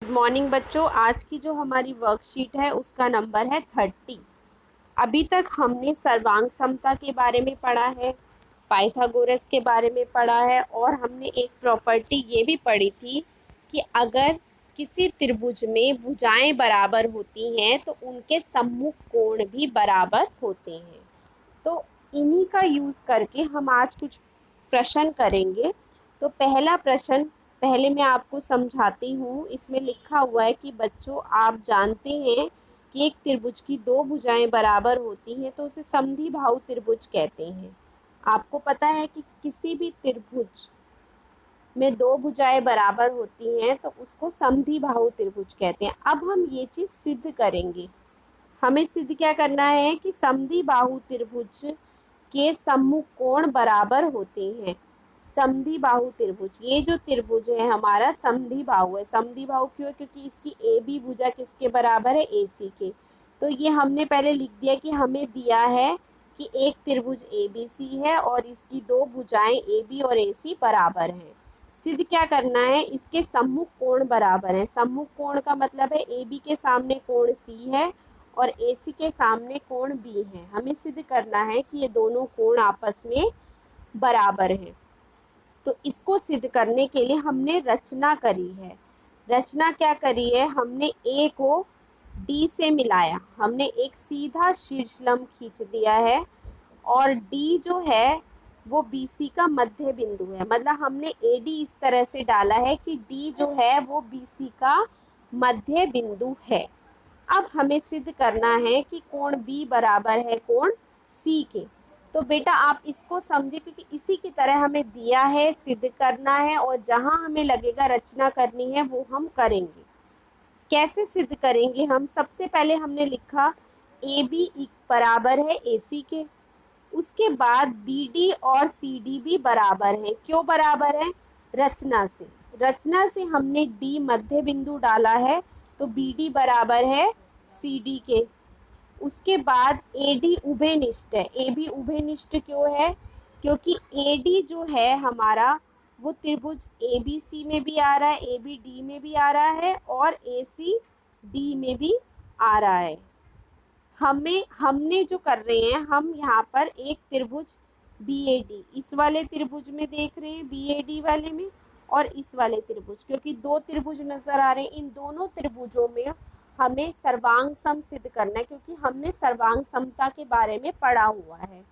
Good morning बच्चों। आज की जो हमारी वर्कशीट है उसका नंबर है 30। अभी तक हमने सर्वांग समता के बारे में पढ़ा है, पाइथागोरस के बारे में पढ़ा है और हमने एक प्रॉपर्टी ये भी पढ़ी थी कि अगर किसी त्रिभुज में भुजाएं बराबर होती हैं तो उनके सम्मुख कोण भी बराबर होते हैं। तो इन्हीं का यूज़ करके हम आज कुछ प्रश्न करेंगे। तो पहला प्रश्न पहले मैं आपको समझाती हूँ। इसमें लिखा हुआ है कि बच्चों आप जानते हैं कि एक त्रिभुज की दो भुजाएं बराबर होती हैं तो उसे समद्विबाहु त्रिभुज कहते हैं। आपको पता है कि किसी भी त्रिभुज में दो भुजाएं बराबर होती हैं तो उसको समद्विबाहु त्रिभुज कहते हैं। अब हम ये चीज़ सिद्ध करेंगे। हमें सिद्ध क्या करना है कि समद्विबाहु त्रिभुज के सम्मुख कोण बराबर होते हैं। समद्विबाहु त्रिभुज, ये जो त्रिभुज है हमारा समद्विबाहु है। समद्विबाहु क्यों? क्योंकि इसकी ए बी भुजा किसके बराबर है? ए सी के। तो ये हमने पहले लिख दिया कि हमें दिया है कि एक त्रिभुज ए बी सी है और इसकी दो भुजाएं ए बी और ए सी बराबर हैं। सिद्ध क्या करना है? इसके सम्मुख कोण बराबर हैं। सम्मुख कोण का मतलब है ए बी के सामने कोण सी है और ए सी के सामने कोण बी है। हमें सिद्ध करना है कि ये दोनों कोण आपस में बराबर हैं। तो इसको सिद्ध करने के लिए हमने रचना करी है। रचना क्या करी है? हमने ए को डी से मिलाया, हमने एक सीधा शीर्षलंब खींच दिया है और डी जो है वो बी सी का मध्य बिंदु है। मतलब हमने ए डी इस तरह से डाला है कि डी जो है वो बी सी का मध्य बिंदु है। अब हमें सिद्ध करना है कि कोण बी बराबर है कोण सी के। तो बेटा आप इसको समझे क्योंकि इसी की तरह हमें दिया है, सिद्ध करना है और जहां हमें लगेगा रचना करनी है वो हम करेंगे। कैसे सिद्ध करेंगे हम? सबसे पहले हमने लिखा ए बी बराबर है ए सी के। उसके बाद बी डी और सी डी भी बराबर है। क्यों बराबर है? रचना से। रचना से हमने डी मध्य बिंदु डाला है तो बी डी बराबर है सी डी के। उसके बाद ए डी उभयनिष्ठ है। ए बी उभयनिष्ठ क्यों है? क्योंकि ए डी जो है हमारा वो त्रिभुज ए बी सी में भी आ रहा है, ए बी डी में भी आ रहा है और ए सी डी में भी आ रहा है। हमने जो कर रहे हैं, हम यहाँ पर एक त्रिभुज बी ए डी, इस वाले त्रिभुज में देख रहे हैं, बी ए डी वाले में, और इस वाले त्रिभुज, क्योंकि दो त्रिभुज नजर आ रहे हैं, इन दोनों त्रिभुजों में हमें सर्वांग सम सिद्ध करना है क्योंकि हमने सर्वांग समता के बारे में पढ़ा हुआ है।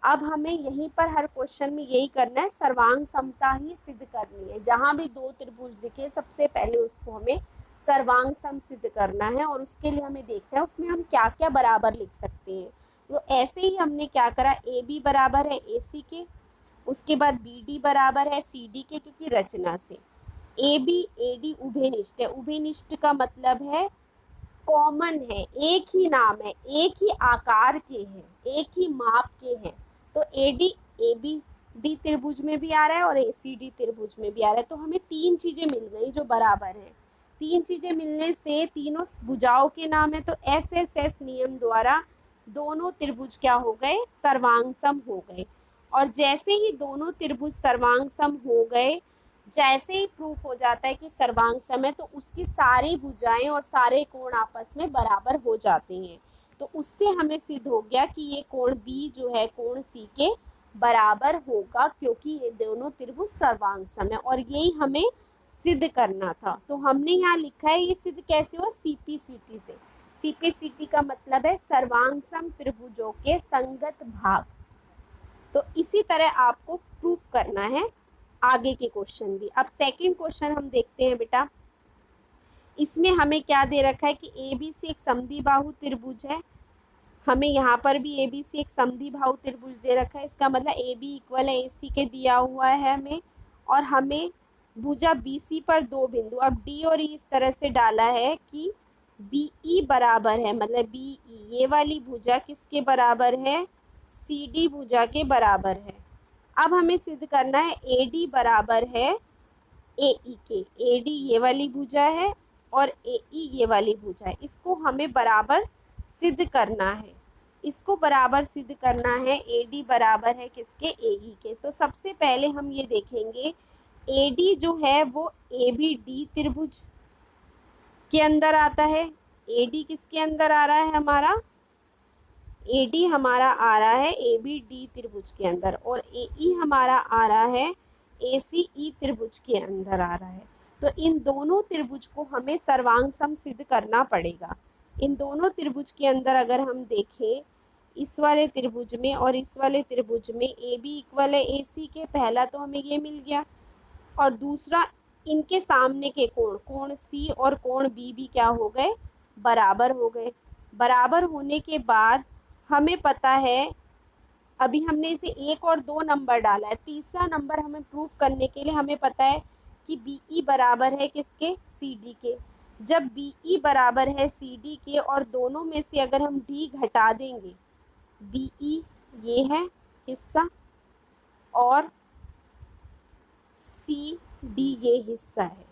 अब हमें यहीं पर हर क्वेश्चन में यही करना है, सर्वांग समता ही सिद्ध करनी है। जहां भी दो त्रिभुज दिखे सबसे पहले उसको हमें सर्वांग सम सिद्ध करना है और उसके लिए हमें देखना है उसमें हम क्या क्या बराबर लिख सकते हैं। तो ऐसे ही हमने क्या करा, ए बी बराबर है ए सी के, उसके बाद बी डी बराबर है सी डी के, क्योंकि रचना से ए बी ए डी उभयनिष्ठ है। उभयनिष्ठ का मतलब है कॉमन है, एक ही नाम है, एक ही आकार के हैं, एक ही माप के हैं। तो A D A B D त्रिभुज में भी आ रहा है और ए सी डी त्रिभुज में भी आ रहा है। तो हमें तीन चीज़ें मिल गई जो बराबर हैं। तीन चीज़ें मिलने से तीनों भुजाओं के नाम है, तो एस एस एस नियम द्वारा दोनों त्रिभुज क्या हो गए? सर्वांग सम हो गए। और जैसे ही दोनों त्रिभुज सर्वांग सम हो गए, जैसे ही प्रूफ हो जाता है कि सर्वांग सम है, तो उसकी सारी भुजाएं और सारे कोण आपस में बराबर हो जाते हैं। तो उससे हमें सिद्ध हो गया कि ये कोण बी जो है कोण सी के बराबर होगा क्योंकि ये दोनों त्रिभुज सर्वांग सम है और यही हमें सिद्ध करना था। तो हमने यहाँ लिखा है, ये सिद्ध कैसे हुआ? सीपीसीटी से। सीपीसीटी का मतलब है सर्वांग सम त्रिभुजों के संगत भाग। तो इसी तरह आपको प्रूफ करना है आगे के क्वेश्चन भी। अब सेकंड क्वेश्चन हम देखते हैं बेटा। इसमें हमें क्या दे रखा है कि ए बी सी एक समद्विबाहु त्रिभुज है। हमें यहाँ पर भी ए बी सी एक समद्विबाहु त्रिभुज दे रखा है। इसका मतलब ए बी इक्वल है ए सी के दिया हुआ है हमें, और हमें भुजा बी सी पर दो बिंदु, अब डी और ई इस तरह से डाला है कि बी ई बराबर है, मतलब बी ई ये वाली भुजा किसके बराबर है? सी डी भुजा के बराबर है। अब हमें सिद्ध करना है ए डी बराबर है ए ई के। ए डी ये वाली भुजा है और ए ई ये वाली भुजा है। इसको हमें बराबर सिद्ध करना है। इसको बराबर सिद्ध करना है, ए डी बराबर है किसके? ए ई के। तो सबसे पहले हम ये देखेंगे ए डी जो है वो ए बी डी त्रिभुज, किसके अंदर आता है? AD किसके अंदर आ रहा है हमारा? AD हमारा आ रहा है ABD त्रिभुज के अंदर, और AE हमारा आ रहा है ACE त्रिभुज के अंदर आ रहा है। तो इन दोनों त्रिभुज को हमें सर्वांग सम सिद्ध करना पड़ेगा। इन दोनों त्रिभुज के अंदर अगर हम देखें, इस वाले त्रिभुज में और इस वाले त्रिभुज में AB इक्वल है AC के, पहला तो हमें ये मिल गया, और दूसरा इनके सामने के कोण, कोण C और कोण B भी क्या हो गए? बराबर हो गए। बराबर होने के बाद हमें पता है, अभी हमने इसे 1 और 2 नंबर डाला है, तीसरा नंबर हमें प्रूफ करने के लिए हमें पता है कि BE बराबर है किसके? CD के। जब BE बराबर है CD के और दोनों में से अगर हम D घटा देंगे, BE ये है हिस्सा और CD ये हिस्सा है,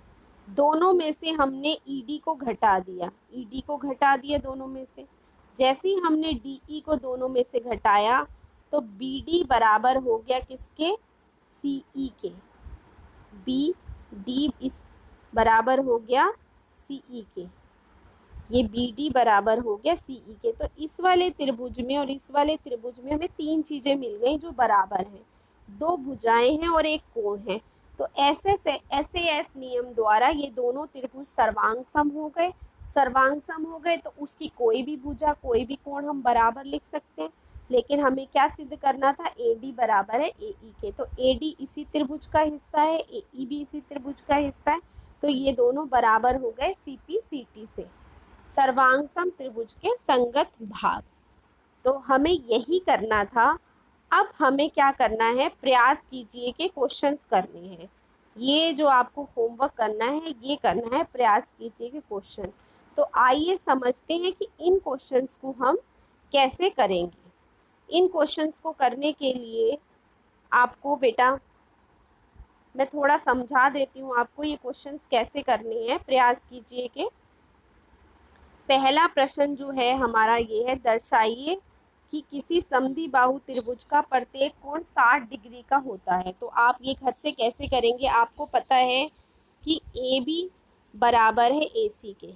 दोनों में से हमने ED को घटा दिया, ED को घटा दिया दोनों में से। जैसे ही हमने DE को दोनों में से घटाया तो BD बराबर हो गया किसके? CE के। BD इस बराबर हो गया CE के, ये BD बराबर हो गया CE के। तो इस वाले त्रिभुज में और इस वाले त्रिभुज में हमें 3 चीजें मिल गई जो बराबर हैं, 2 भुजाएं हैं और एक कोण है। तो SAS नियम द्वारा ये दोनों त्रिभुज सर्वांग सम हो गए। सर्वांग सम हो गए तो उसकी कोई भी भुजा, कोई भी कोण हम बराबर लिख सकते हैं। लेकिन हमें क्या सिद्ध करना था? AD बराबर है AE के। तो AD इसी त्रिभुज का हिस्सा है, AE भी इसी त्रिभुज का हिस्सा है, तो ये दोनों बराबर हो गए CP/CT से, सर्वांग सम त्रिभुज के संगत भाग। तो हमें यही करना था। अब हमें क्या करना है? प्रयास कीजिए के क्वेश्चंस करने हैं। ये जो आपको होमवर्क करना है ये करना है, प्रयास कीजिए के क्वेश्चन। तो आइए समझते हैं कि इन क्वेश्चंस को हम कैसे करेंगे। इन क्वेश्चंस को करने के लिए आपको बेटा मैं थोड़ा समझा देती हूँ आपको ये क्वेश्चंस कैसे करने हैं, प्रयास कीजिए के। पहला प्रश्न जो है हमारा ये है, दर्शाइए कि किसी समद्विबाहु त्रिभुज का प्रत्येक कोण 60 डिग्री का होता है। तो आप ये घर से कैसे करेंगे? आपको पता है कि AB बराबर है AC के,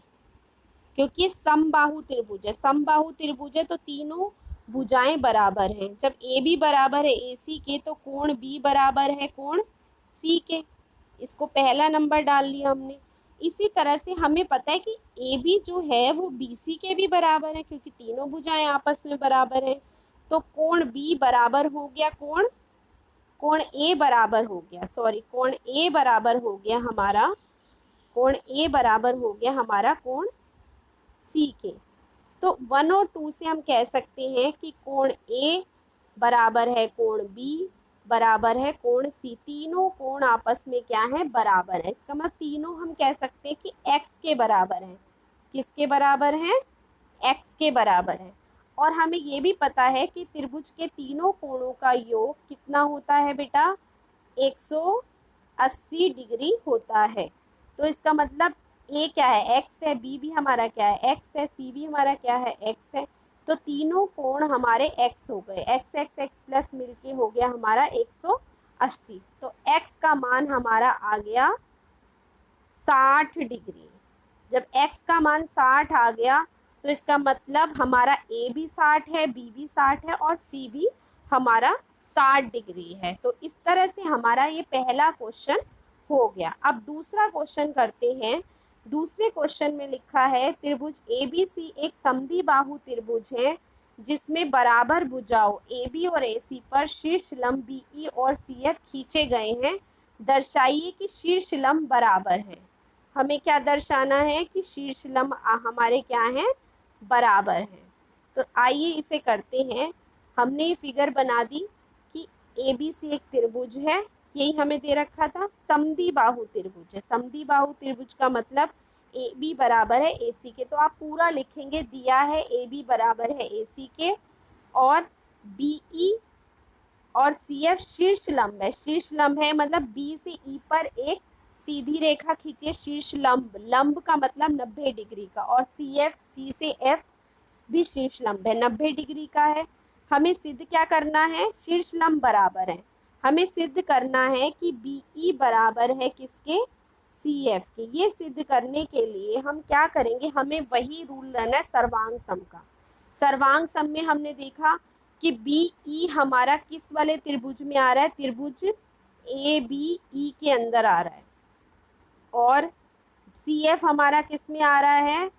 क्योंकि ये समबाहु त्रिभुज है। समबाहु त्रिभुज है तो तीनों भुजाएं बराबर हैं। जब AB बराबर है AC के तो कोण B बराबर है कोण C के। इसको पहला नंबर डाल लिया हमने। इसी तरह से हमें पता है कि AB जो है वो BC के भी बराबर है, क्योंकि तीनों भुजाएं आपस में बराबर हैं। तो कोण B बराबर हो गया कोण A बराबर हो गया, सॉरी कोण A बराबर हो गया हमारा, कोण A बराबर हो गया हमारा कोण C के। तो 1 और 2 से हम कह सकते हैं कि कोण A बराबर है कोण B बराबर है कोण C। तीनों कोण आपस में क्या है? बराबर है। इसका मतलब तीनों हम कह सकते हैं कि x के बराबर है। किसके बराबर है? x के बराबर है। और हमें ये भी पता है कि त्रिभुज के तीनों कोणों का योग कितना होता है बेटा? 180 डिग्री होता है। तो इसका मतलब A क्या है? x है, B भी हमारा क्या है? x है, C भी हमारा क्या है? x है। तो तीनों कोण हमारे x हो गए, x प्लस मिलके हो गया हमारा 180। तो x का मान हमारा आ गया 60 डिग्री। जब x का मान 60 आ गया तो इसका मतलब हमारा A भी 60 है, B भी 60 है और C भी हमारा 60 डिग्री है। तो इस तरह से हमारा ये पहला क्वेश्चन हो गया। अब दूसरा क्वेश्चन करते हैं। दूसरे क्वेश्चन में लिखा है, त्रिभुज ABC एक समद्विबाहु त्रिभुज है जिसमें बराबर भुजाओं AB और AC पर शीर्ष लंब BE और CF खींचे गए हैं। दर्शाइए कि शीर्ष लंब बराबर है। हमें क्या दर्शाना है? कि शीर्ष लंब हमारे क्या हैं? बराबर हैं। तो आइए इसे करते हैं। हमने ये फिगर बना दी कि ABC एक त्रिभुज है, यही हमें दे रखा था। समद्विबाहु त्रिभुज है। समद्विबाहु त्रिभुज का मतलब AB बराबर है AC के। तो आप पूरा लिखेंगे, दिया है AB बराबर है AC के और BE और CF शीर्ष लंब है। शीर्ष लंब है मतलब B से E पर एक सीधी रेखा खींचिए, शीर्ष लंब, लंब का मतलब 90 डिग्री का, और CF, C से F भी शीर्ष लंब है, 90 डिग्री का है। हमें सिद्ध क्या करना है? शीर्ष लंब बराबर है। हमें सिद्ध करना है कि BE बराबर है किसके? सी एफ के। ये सिद्ध करने के लिए हम क्या करेंगे, हमें वही रूल लेना है सर्वांग सम का। सर्वांग सम में हमने देखा कि बी ई हमारा किस वाले त्रिभुज में आ रहा है, त्रिभुज ए बी ई के अंदर आ रहा है, और सी एफ हमारा किस में आ रहा है,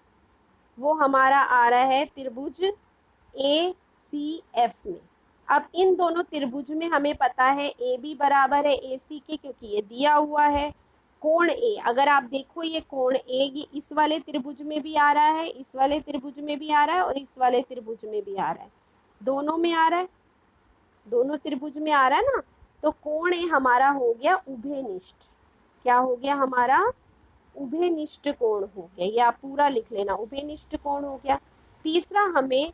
वो हमारा आ रहा है त्रिभुज ए सी एफ में। अब इन दोनों त्रिभुज में हमें पता है ए बी बराबर है ए सी के, क्योंकि ये दिया हुआ है। कोण ए, अगर आप देखो ये कोण ए ये इस वाले त्रिभुज में भी आ रहा है, इस वाले त्रिभुज में भी आ रहा है, और इस वाले त्रिभुज में भी आ रहा है, दोनों में आ रहा है, दोनों त्रिभुज में आ रहा है ना। तो कोण ए हमारा हो गया उभयनिष्ठ। क्या हो गया हमारा, उभयनिष्ठ कोण हो गया। ये आप पूरा लिख लेना, उभयनिष्ठ कोण हो गया। तीसरा हमें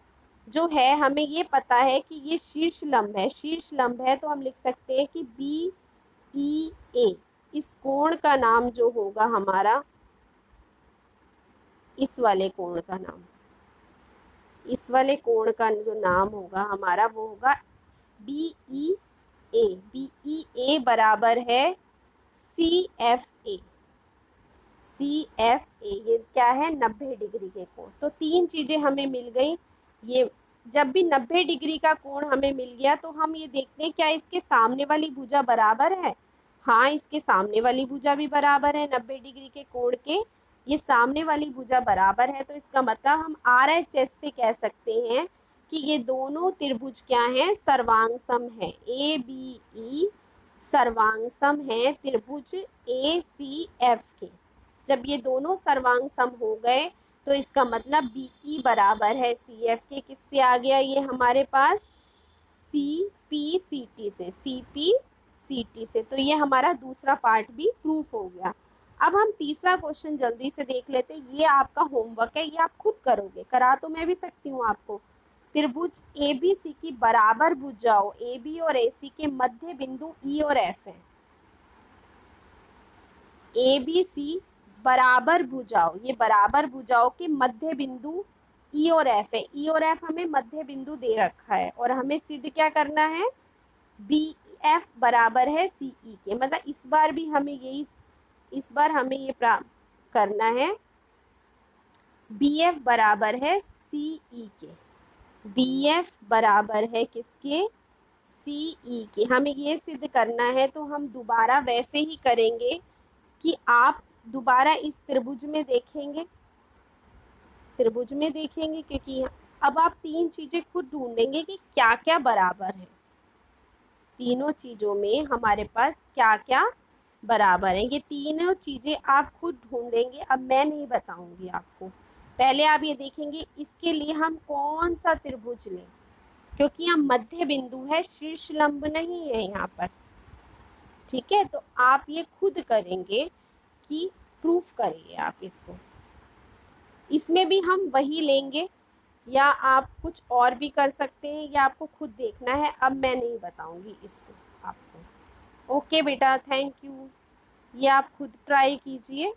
जो है, हमें ये पता है कि ये शीर्ष लंब है, शीर्ष लंब है, तो हम लिख सकते हैं कि बी ई ए, इस कोण का नाम जो होगा हमारा, इस वाले कोण का नाम, इस वाले कोण का जो नाम होगा हमारा वो होगा बी ई ए। बी ई ए बराबर है C F A. C F A ये क्या है, 90 डिग्री के कोण। तो तीन चीजें हमें मिल गई। ये जब भी 90 डिग्री का कोण हमें मिल गया तो हम ये देखते हैं क्या इसके सामने वाली भुजा बराबर है। हाँ, इसके सामने वाली भुजा भी बराबर है 90 डिग्री के कोण के, ये सामने वाली भुजा बराबर है। तो इसका मतलब हम RHS से कह सकते हैं कि ये दोनों त्रिभुज क्या हैं, सर्वांग सम है। ए बी ई सर्वांग सम है त्रिभुज ए सी एफ के। जब ये दोनों सर्वांग सम हो गए तो इसका मतलब बी ई बराबर है सी एफ के, किससे आ गया ये हमारे पास, सी पी सी टी से, सी पी सी टी से। तो ये हमारा दूसरा पार्ट भी प्रूफ हो गया। अब हम तीसरा क्वेश्चन जल्दी से देख लेते हैं। ये आपका होमवर्क है, ये आप खुद करोगे, करा तो मैं भी सकती हूँ आपको। त्रिभुज ए बी सी की बराबर भुजाओं ए बी और ए सी के मध्य बिंदु ई और एफ है। ए बी सी बराबर भुजाओं, ये बराबर भुजाओं के मध्य बिंदु ई और एफ है। ई और एफ हमें मध्य बिंदु दे रखा है, और हमें सिद्ध क्या करना है, बी एफ बराबर है सी ई के। मतलब इस बार भी हमें यही, इस बार हमें ये प्राप्त करना है, बी एफ बराबर है सी ई के। बी एफ बराबर है किसके, सी ई के। हमें ये सिद्ध करना है, तो हम दोबारा वैसे ही करेंगे कि आप दोबारा इस त्रिभुज में देखेंगे, त्रिभुज में देखेंगे, क्योंकि अब आप तीन चीजें खुद ढूंढेंगे कि क्या क्या बराबर है। तीनों चीजों में हमारे पास क्या क्या बराबर है, ये तीनों चीजें आप खुद ढूंढेंगे। अब मैं नहीं बताऊंगी आपको, पहले आप ये देखेंगे इसके लिए हम कौन सा त्रिभुज लें, क्योंकि यहाँ मध्य बिंदु है, शीर्ष लंब नहीं है यहाँ पर। ठीक है, तो आप ये खुद करेंगे कि प्रूफ करिए आप इसको। इसमें भी हम वही लेंगे, या आप कुछ और भी कर सकते हैं, या आपको खुद देखना है। अब मैं नहीं बताऊंगी इसको आपको। ओके बेटा, थैंक यू। ये आप खुद ट्राई कीजिए।